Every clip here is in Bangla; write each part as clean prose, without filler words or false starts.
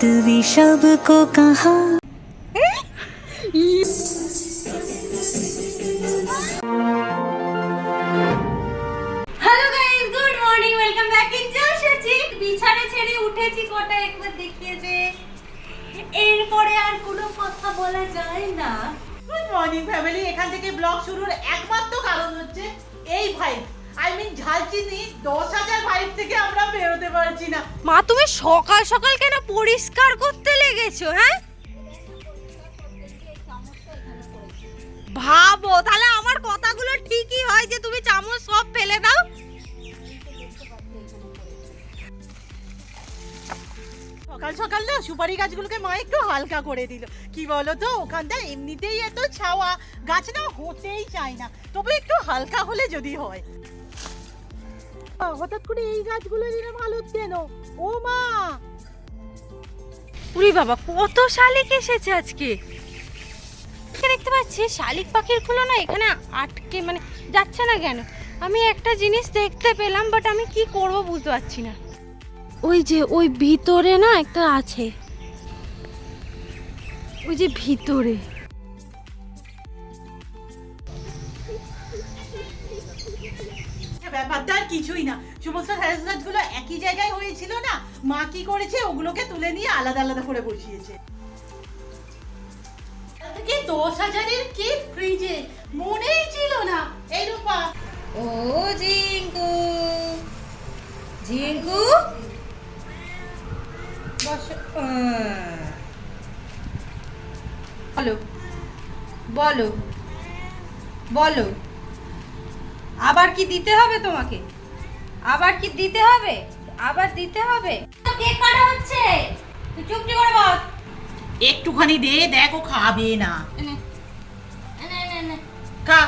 जादुई सबको कहा। Hello guys, good morning, welcome back in জলসাচি। বিছানা ছেড়ে উঠেছি, কটা একবার দেখিয়ে দে। এরপরে আর কোনো কথা বলা যায় না। Good morning family. এখান থেকে ব্লগ শুরুর একমাত্র কারণ হচ্ছে এই ভাইব, ঝালচিনি 10,000 ভাইব থেকে আমরা বেরোতে পারছি না। মা, তুমি সকাল সকাল কেন পরিষ্কার করতে লেগেছো? হ্যাঁ, ভাবো তাহলে আমার কথাগুলো ঠিকই হয় যে তুমি চামচ সব ফেলে দাও। সকাল সকাল না সুপারি গাছগুলোকে মা একটু হালকা করে দিল। কি বলতো, ওখানটা এমনিতেই এত ছাওয়া, গাছ না হতেই চায় না, তবে একটু হালকা হলে যদি হয়। হঠাৎ করে এই গাছগুলো এরকম ভালো কেন? ও মা, উরি বাবা, কত শালিক এসেছে আজকে। দেখতে পাচ্ছি শালিক পাখিরগুলো না এখানে আটকে মানে যাচ্ছে না কেন। আমি একটা জিনিস দেখতে পেলাম, বাট আমি কি করব বুঝতে পারছি না। ওই যে ওই ভিতরে না একটা আছে, ওই যে ভিতরে। ব্যাপারটা আর কিছুই না। সমস্ত ঢ্যাঁড়স গাছগুলো একই জায়গায় হয়েছিল না, মা কি করেছে ওগুলোকে তুলে নিয়ে আলাদা আলাদা করে বসিয়েছে। 10,000-এর কেক ফ্রিজে, মনেই ছিল না। এই রূপা, ও জিঙ্কু, জিঙ্কু বসো। বলো বলো বলো, আবার কি দিতে হবে তোমাকে? আবার কি দিতে হবে? আবার দিতে হবে? কেক কাটা হচ্ছে, তুই চুপটি করে বস। একটুখানি দে, দেখ ও খাবে না। এনে এনে এনে এনে খা।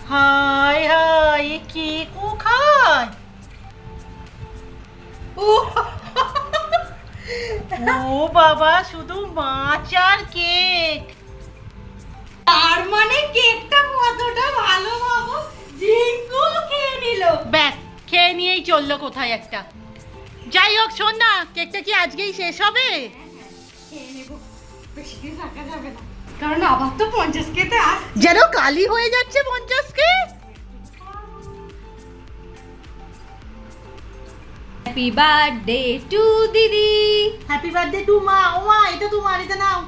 হায় হায়, এ কেকও খায়? ও বাবা, শুধু মাছ আর কেক। তার মানে কেকটা কতটা ভালো বাবু, জিঙ্কু খেয়ে নিল। ব্যাস, খেয়ে নিয়েই চললো কোথায় একটা। যাই হোক, শোন না, কেকটা কি আজকেই শেষ হবে? খেয়ে নেব, বেশি দিন রাখা যাবে না, কারণ আবার তো 50 কেতে আসছে। যেন কালি হয়ে যাচ্ছে 50 কে। হ্যাপি বার্থডে টু দিদি। হ্যাপি বার্থডে টু মা। ও মা, এটা তোমার, এটা নাও।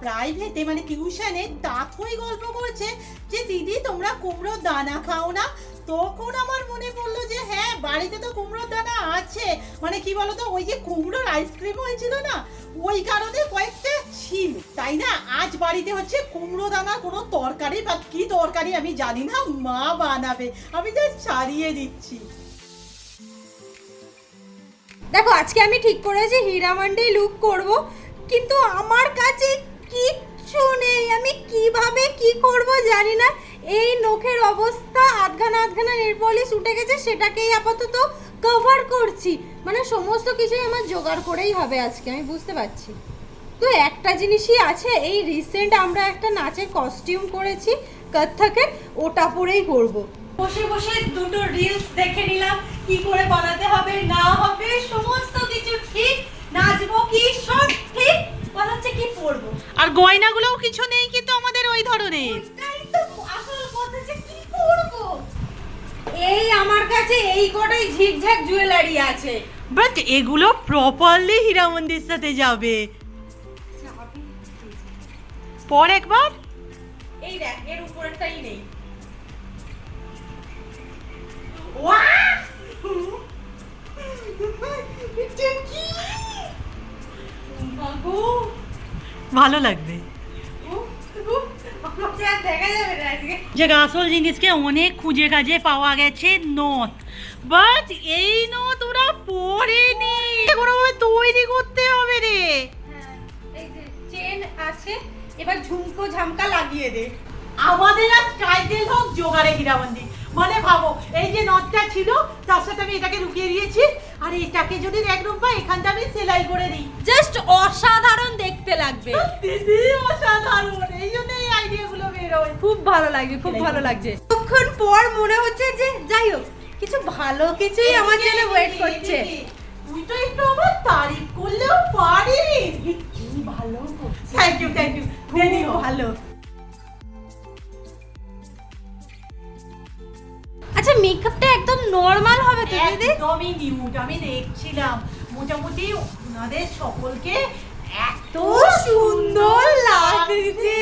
প্রাইভেটে মানে টিউশনে তাথই গল্প করছে যে দিদি তোমরা কুমড়োর দানা খাও না। তখন আমার মনে পড়লো যে হ্যাঁ, বাড়িতে তো কুমড়োর দানা আছে। মানে কি বলতো, ওই যে কুমড়োর আইসক্রিম হয়েছিল না, ওই কারণে কয়েকটা ছিল, তাই না? আজ বাড়িতে হচ্ছে কুমড়ো দানা কোনো তরকারি, বা কি তরকারি আমি জানি না, মা বানাবে, আমি জাস্ট ছাড়িয়ে দিচ্ছি। দেখো, আজকে আমি ঠিক করেছি হীরামান্ডি লুক করব, কিন্তু আমার কাছে কিচ্ছু নেই। আমি কিভাবে কি করব জানি না। এই নখের অবস্থা, আধখানা নেল পলিশ উঠে গেছে, সেটাকেই আপাতত কভার করছি। মানে সমস্ত কিছুই আমার জোগাড় করেই হবে আজকে, আমি বুঝতে পারছি। তো একটা জিনিসই আছে, এই রিসেন্ট আমরা একটা নাচের কস্টিউম করেছি কত্থকের, ওটা পরেই করব। বসে বসে দুটো রিলস দেখে নিলাম, কি করে বানাতে হবে না হবে সমস্ত কিছু ঠিক, নাচবো কি সব ঠিক, কথা হচ্ছে কি পরবো। আর গয়নাগুলোও কিছু নেই কিন্তু আমাদের ওই ধরনের। ওইটাই তো আসল কথা, যে কি করবো। এই আমার কাছে এই কটাই ঝিকঝাক জুয়েলারি আছে, বাট এগুলো প্রপারলি হীরামন্দির সাথে যাবে। পর একবার, এই দেখ, এর উপরেরটাই নেই। ভালো লাগবে। যে আসল জিনিসকে অনেক খুঁজে কাজে পাওয়া গেছে নথ, বাট এই নথ ওরা পরেনি, কোনোভাবে তৈরি করতে হবে রে। এই যে চেন আছে, এবার ঝুমকো ঝামকা লাগিয়ে দে। আমাদের আর টাইটেল হোক জোগাড়ে হীরামন্দি। মানে ভাবো, এই যে নথটা ছিল তার সাথে আমি এটাকে লুকিয়ে দিয়েছি, আর এটাকে যদি একদম বা এখানটা আমি সেলাই করে দিই, জাস্ট অসাধারণ দেখতে লাগবে। দিদি অসাধারণ, এই জন্য এই আইডিয়াগুলো বের বেরোয়। খুব ভালো লাগছে, খুব ভালো লাগছে। কতক্ষণ পর মনে হচ্ছে যে যাই হোক কিছু ভালো কিছুই আমার জন্য ওয়েট করছে। তুই তো একটু আমার তারিফ করলেও পারিস। কি ভালো করছিস। থ্যাংক ইউ ভেরি ভালো। আচ্ছা মেকআপটা একদম নরমাল হবে তো দিদি? একদমই নিউড। আমি দেখছিলাম মোটামুটি ওনাদের সকলকে এত সুন্দর লাগছে।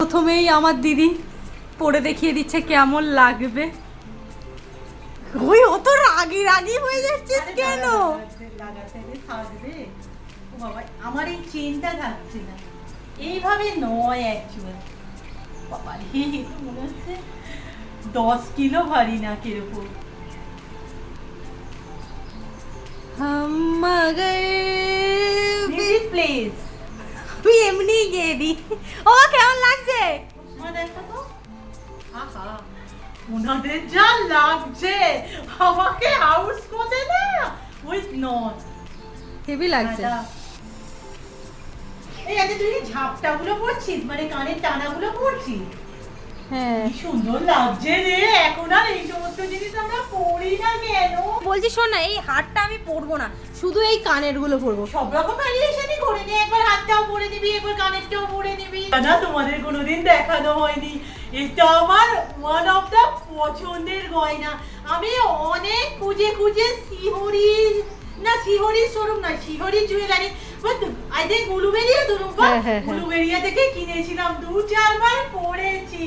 প্রথমেই আমার দিদি পরে দেখিয়ে দিচ্ছে কেমন লাগবে। ওই অত রাগি হয়ে যাচ্ছিস কেন? লাগাতে থাকবে। ও বাবা আমার এই চেনটা থাকছে না, এইভাবে নয় অ্যাকচুয়াল। বাবা রে তো মনে হচ্ছে 10 কিলো ভারী না কিরকম। हम मगर মিউজিক প্লিজ। তুই এমনি গিয়ে দি। ও কেমন লাগছে? দেখো তো, আহা ওনাদের যা লাগছে আমাকে হাউস করে না উইথ নট হেভি লাগছে। এই আজ তুই ঝাপটাগুলো পরছিস, মানে কানের টানাগুলো পরছিস। হ্যাঁ কি সুন্দর লাগছে রে। এখন আর এই সমস্ত জিনিস আমরা পরি না কেন? বলছি শোন না, এই হারটা আমি পরবো না, শুধু এই কানের গুলো পরবো। সব রকম ভ্যারিয়েশনই করে নি। একবার হাতটাও পরে নিবি, একবার কানেরটাও পরে নিবি। না তোমাদের কোনোদিন দেখানো হয়নি। এটা আমার ওয়ান অফ দ্য পছন্দের গয়না। আমি অনেক খুঁজে শিহরির শোরুম না, শিহরি jewellery, but I think Uluberia তো রূপা, উলুবেরিয়া থেকে কিনেছিলাম। 2-4 বার পরেছি,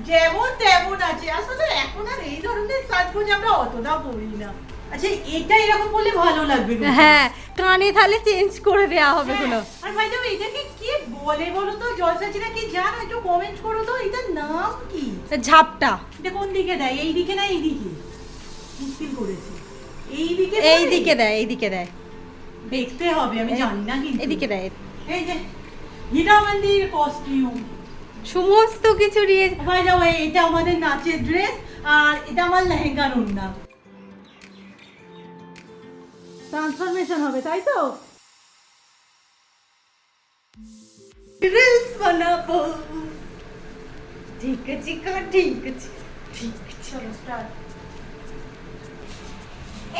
যেমন তেমন আছে। আসলে এখন আর এই ধরনের সাজগোজ আমরা অতটা পরি না। আচ্ছা এটা এরকম বলে ভালো লাগবে। হ্যাঁ কানে তাহলে চেঞ্জ করে দেওয়া হবে গুলো। আর ভাই তো এটাকে কি বলে বলো তো? জলসাচিরা কি জানো? একটু কমেন্ট করো তো, এটার নাম কি? ঝাপটা। এটা কোন দিকে দেয়? এই দিকে না এই দিকে? মুশকিল করেছে। এই দিকে এই দিকে দেয়, এই দিকে দেয়। দেখতে হবে, আমি জানি না কিন্তু। এদিকে দেয়। এই যে হীরামন্দির কস্টিউম সমস্ত কিছু নিয়ে। ভাই যাও, এটা আমাদের নাচের ড্রেস আর এটা আমার লেহেঙ্গার ওড়না। ট্রান্সফরমেশন হবে তাই তো? রিলস বানাবো। ঠিক আছে ঠিক আছে। চলো স্টার্ট।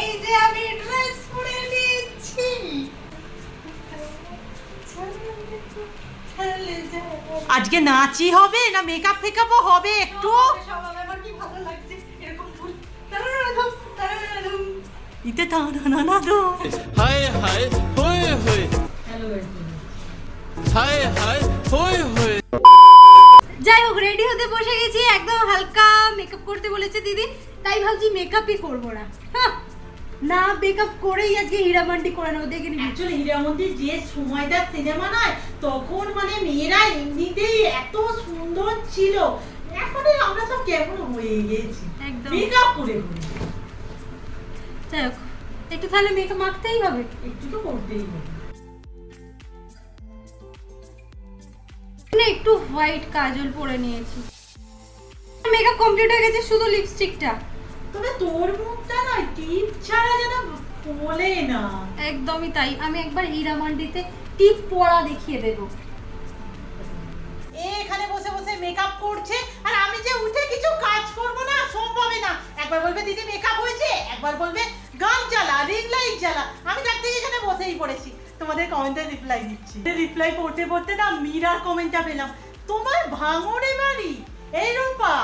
এই যে আমি ড্রেস পরে নিয়েছি। আজকে নাচই হবে না মেকআপ ফেকআপও হবে একটু? আমার কি ভালো লাগছে এরকম ফুল। ইতে না তো। হায় হায় হোয় হোয় হায় হায় হোয় হোয়। যাই হোক রেডি হতে বসে গেছি, একদম হালকা মেকআপ করতে বলেছে দিদি, তাই ভাবছি মেকআপই করবো না। না মেকআপ করেই আজকে হীরামান্ডি করে নেবো, দেখে নিবি। অ্যাকচুয়ালি হীরামন্দির যে সময়টা সিনেমা নয়, তখন মানে মেয়েরা এমনিতেই এত সুন্দর ছিল। এখন আমরা সব কেমন হয়ে গেছি একদম। মেকআপ করে। যাই হোক একটু তাহলে মেকআপ মাখতেই হবে, একটু তো করতেই হবে। একটু হোয়াইট কাজল পরে নিয়েছি। মেকআপ কমপ্লিট হয়ে গেছে, শুধু লিপস্টিকটা। তবে তোর মুখটা না টিপ ছাড়া যেন বলে না। একদমই তাই, আমি একবার হীরামান্ডিতে টিপ পরা দেখিয়ে দেবো। এখানে বসে বসে মেকআপ করছে আর আমি যে উঠে কিছু কাজ করব না, সম্ভবই না। একবার বলবে দিদি মেকআপ হয়েছে, একবার বলবে গান চালা, রিং লাইট জ্বালা। আমি তার থেকে এখানে বসেই পড়েছি, তোমাদের কমেন্টে রিপ্লাই দিচ্ছি। রিপ্লাই পড়তে পড়তে না মীরার কমেন্টটা পেলাম, তোমার ভাঙড়ে বাড়ি। এই রূপা,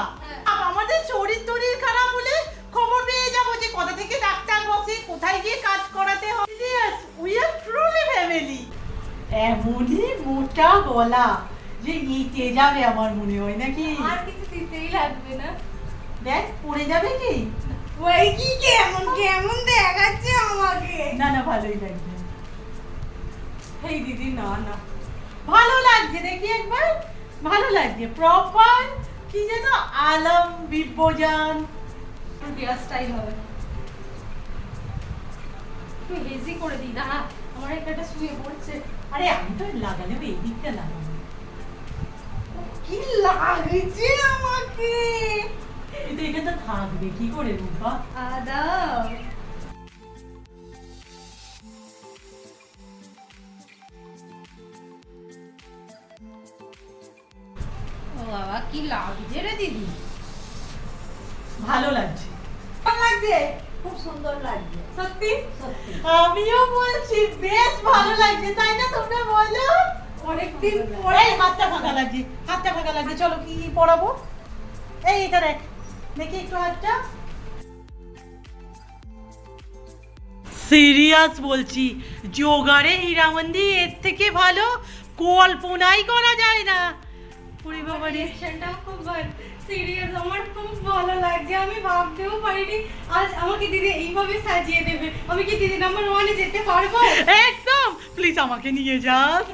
আমাদের শরীর খারাপ হলে খবর পেয়ে যাবো যে কোথা থেকে ডাক্তার বসে, কোথায় গিয়ে কাজ করাতে হবে। We are truly family. এমনই মোটা গলা যে ইতে যাবে আমার মনে হয়, নাকি? আর কিছু দিতেই লাগবে না। দেখ পড়ে যাবে কি? ওই কি কেমন দেখাচ্ছে আমাকে। না ভালোই লাগবে। এই দিদি না ভালো লাগছে, দেখি একবার। ভালো লাগছে, প্রপার কি যেন আলম বিব্বজান হেয়ার স্টাইল হবে। একটু হেজি করে দিই, দাঁড়া আমার একটা শুয়ে পড়ছে। আরে আমি তো লাগালে এই দিকটা লাগাবো। কি লাগছে আমাকে। কিন্তু এটা তো থাকবে কি করে রূপা? আদা ও বাবা কি লাগছে রে দিদি? ভালো লাগছে। কেমন লাগছে? খুব সুন্দর লাগছে। সত্যি? সত্যি। আমিও বলছি বেশ ভালো লাগছে, তাই না? তোমরা বলো। অনেকদিন পরে এই হাতটা ফাঁকা লাগছে, হাতটা ফাঁকা লাগছে। চলো কি পরাবো? এই এটা দেখ, দেখি একটু হাতটা। সিরিয়াস বলছি, জোগাড়ে হীরামন্দি এর থেকে ভালো কল্পনাই করা যায় না। ওরে বাবা রে, রিঅ্যাকশনটাও খুব ভালো। সিরিয়াস আমার খুব ভালো লাগছে। আমি ভাবতেও পারিনি আজ আমাকে দিদি এইভাবে সাজিয়ে দেবে। আমি কি দিদি নাম্বার 1 এ যেতে পারবো? একদম। প্লিজ আমাকে নিয়ে যাস।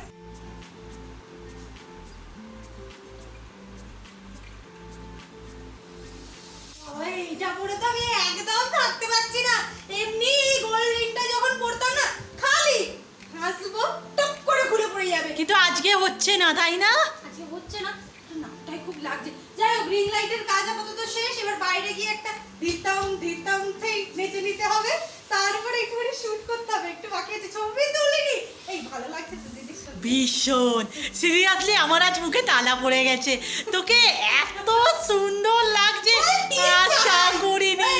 এইটা পরে তো আমি একদম থাকতে পারছি না। এমনি এই গোল্ড রিংটা যখন পরতাম না, খালি হাসবো, টপ করে খুলে পড়ে যাবে। কিন্তু আজকে হচ্ছে না, তাই না? আজকে হচ্ছে না, নাকটাই খুব লাগছে। যাই হোক, রিং লাইটের কাজ আপাতত শেষ। এবার বাইরে গিয়ে একটা ধিতাম নেচে নিতে হবে, তারপরে একটুখানি শুট করতে হবে। একটু বাকি আছে, ছবি তুলিনি। এই ভালো লাগছে তো দিদি? ভীষণ। সিরিয়াসলি আমার আজ মুখে তালা পড়ে গেছে। তোকে এত সুন্দর লাগছে আশা করিনি।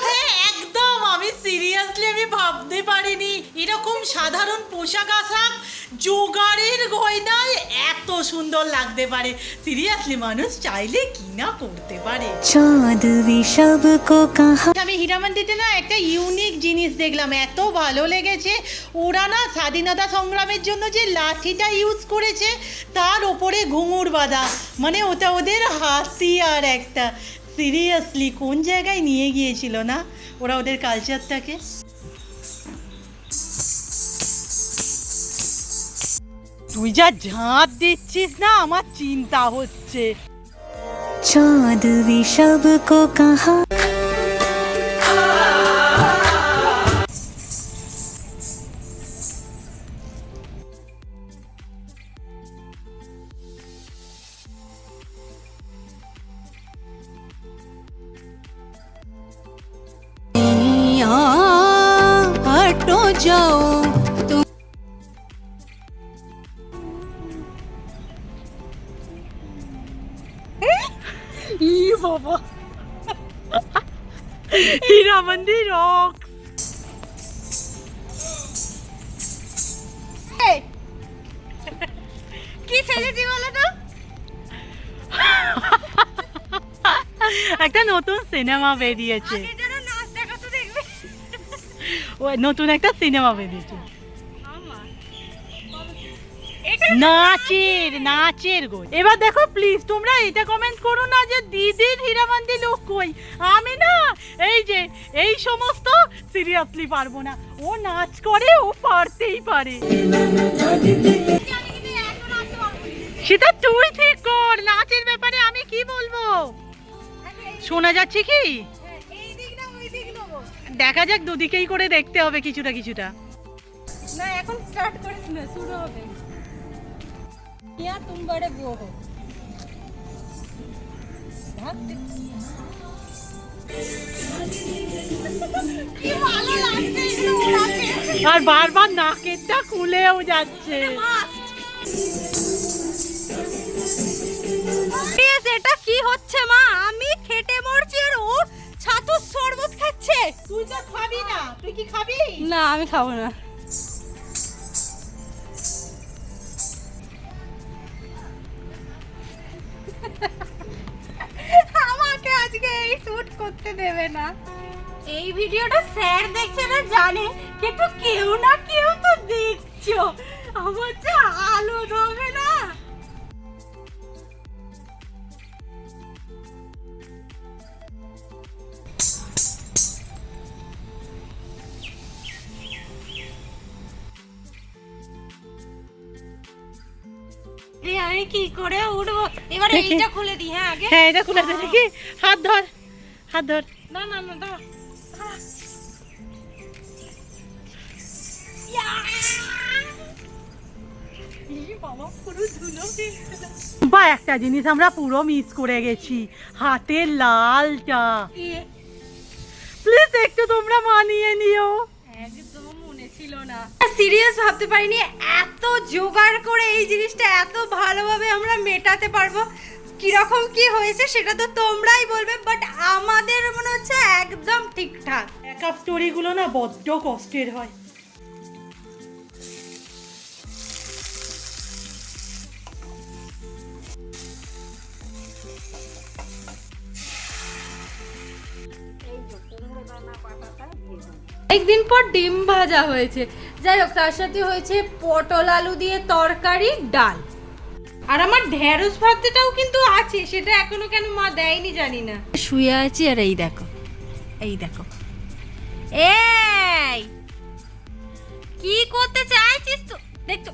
হ্যাঁ একদম, আমি সিরিয়াসলি আমি ভাবতে পারিনি এরকম সাধারণ পোশাক আশাক জোগাড়ের গয়নায় এত সুন্দর লাগতে পারে। সিরিয়াসলি মানুষ চাইলে কি না করতে পারে। चाँद भी सबको कहा আমি হীরামন্দিতে না একটা ইউনিক জিনিস দেখলাম, এত ভালো লেগেছে। ওরা না স্বাধীনতা সংগ্রামের জন্য যে লাঠিটা ইউজ করেছে তার ওপরে ঘুঙুর বাঁধা, মানে ওটা ওদের হাতিয়ার একটা। সিরিয়াসলি কোন জায়গায় নিয়ে গিয়েছিল না ওরা ওদের কালচারটাকে। তুই যা ঝাঁট দিচ্ছিস না, আমার চিন্তা হচ্ছে। चाँद भी सबको कहा हटो जाओ ই বাবা, হীরামন্দি রক। কি সেজেছি বলো তো? একটা নতুন সিনেমা বেরিয়েছে, আগে যেন নাচ দেখাতো, দেখবে? ওই নতুন একটা সিনেমা বেরিয়েছে আমার নাচের গো। এবার দেখো প্লিজ তোমরা এটা কমেন্ট করো না যে দিদির হীরামন্দি লোক কই। আমি না এই যে এই সমস্ত সিরিয়াসলি পারবো না। ও নাচ করে, ও পারতেই পারে। সেটা তুই ঠিক কর, নাচের ব্যাপারে আমি কি বলবো। শোনা যাচ্ছে কি? এই দিক না ওই দিক নেবো? দেখা যাক, দুদিকেই করে দেখতে হবে কিছুটা কিছুটা। না এখন স্টার্ট করিস না, শুরু হবে। ইয়া তুম বড়ে বো হো। কি ভালো লাগছে এগুলো ওড়াতে। আর বারবার নাকেরটা খুলেও যাচ্ছে। এটা কি হচ্ছে মা? আমি খেটে মরছি আর ও ছাতুর শরবত খাচ্ছে। তুই তো খাবি না, তুই কি খাবি? না আমি খাবো না। আমাকে আজকে এই শুট করতে দেবে না। এই ভিডিওটা স্যার দেখছে না জানে, কিন্তু কেউ না কেউ তো দেখছো। আমার যে আলো হবে না। আমি কি করে উঠবো এবার? এইটা খুলে দি। হ্যাঁ আগে হ্যাঁ এটা খুলে দে দেখি। হাত ধর, হাত ধর। না না না দাঁড়া। বা একটা জিনিস আমরা পুরো মিস করে গেছি, হাতের লালটা। প্লিজ একটু তোমরা মানিয়ে নিও। একদম মনে ছিল না, সিরিয়াস ভাবতে পারিনি এত জোগাড় করে এই জিনিসটা এত ভালোভাবে আমরা মেটাতে পারবো। কিরকম কি হয়েছে সেটা তো তোমরাই বলবে, বাট আমাদের মনে হচ্ছে একদম ঠিকঠাক। মেকআপ স্টোরিগুলো না বড্ড কষ্টের হয়। একদিন পর ডিম ভাজা হয়েছে, যাই হোক তার সাথে হয়েছে পটল আলু দিয়ে তরকারি, ডাল, আর আমার ঢেঁড়স ভাতটাও কিন্তু আছে, সেটা এখনো কেন মা দেয়নি জানি না। শুয়ে আছি আর এই দেখো, এই দেখো, এই কি করতে চাইছিস তো, দেখতো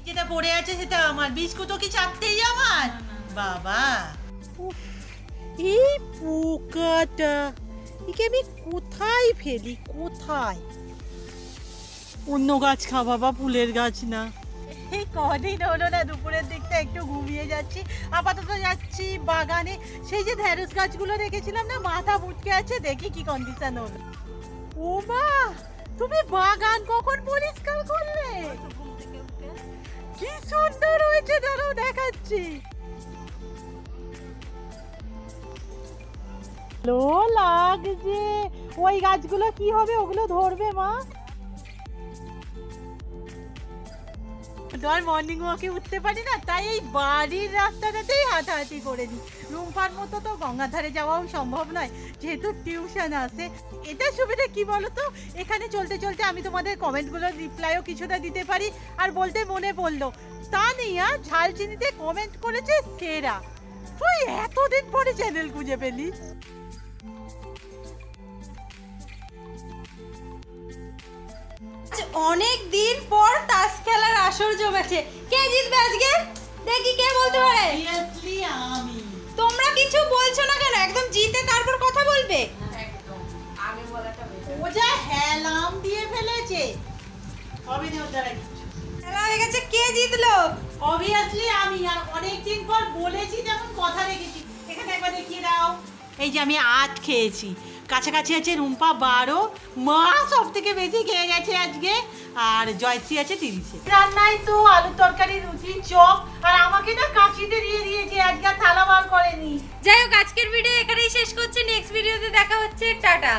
যেটা পড়ে আছে সেটা আমার, বিস্কুটও কি চাপতেই আমার বাবা। উফ, এই পোকাটা একে আমি কোথায় ফেলি, কোথায়? অন্য গাছ খা বাবা, ফুলের গাছ না। এই কদিন হলো না দুপুরের দিকটা একটু ঘুমিয়ে যাচ্ছি, আপাতত যাচ্ছি বাগানে। সেই যে ঢেঁড়স গাছগুলো রেখেছিলাম না, মাথা মুটকে আছে, দেখি কি কন্ডিশন হলো। ও মা, তুমি বাগান কখন পরিষ্কার করলে? কি সুন্দর হয়েছে, ধরো দেখাচ্ছি। ভালো লাগছে। ওই গাছগুলো কি হবে, ওগুলো ধরবে মা? ধর মর্নিং ওয়াকে উঠতে পারি না, তাই এই বাড়ির রাস্তাটাতেই হাঁটাহাঁটি করে নিই। রুমপার মতো তো গঙ্গাধারে যাওয়াও সম্ভব নয়, যেহেতু টিউশন আছে। এটা সুবিধা কি বলতো, এখানে চলতে চলতে আমি তোমাদের কমেন্টগুলোর রিপ্লাইও কিছুটা দিতে পারি। আর বলতে মনে পড়লো, তানিয়া ঝালচিনিতে কমেন্ট করেছে সেরা। তুই এতদিন পরে চ্যানেল খুঁজে পেলিস। অনেক দিন পর তাস খেলার আসর জমেছে, কে জিতবে আজকে দেখি, কে বলতে পারে? Obviously আমি। তোমরা কিছু বলছো না কেন, একদম জিতে তারপর কথা বলবে। ও যা হেলাম দিয়ে ফেলেছে, হবে না ওর দ্বারা কিছু। খেলা হয়ে গেছে, কে জিতলো? অবভিয়াসলি আমি। আর অনেকদিন পর বলেছি, যেমন কথা রেখেছি। এখানে একবার দেখিয়ে দাও, এই যে আমি 8 খেয়েছি, কাছাকাছি আছে রুম্পা 12, মা সব থেকে বেশি খেয়ে গেছে আজকে, আর জয়শ্রী আছে 30-এ। রান্নায় তো আলুর তরকারি, রুটি, চপ, আর আমাকে না কাঁচিতে দিয়ে দিয়েছে, আজকে আর থালা বার করেনি। যাই হোক, আজকের ভিডিও এখানেই শেষ করছি, নেক্সট ভিডিওতে দেখা হচ্ছে, টাটা।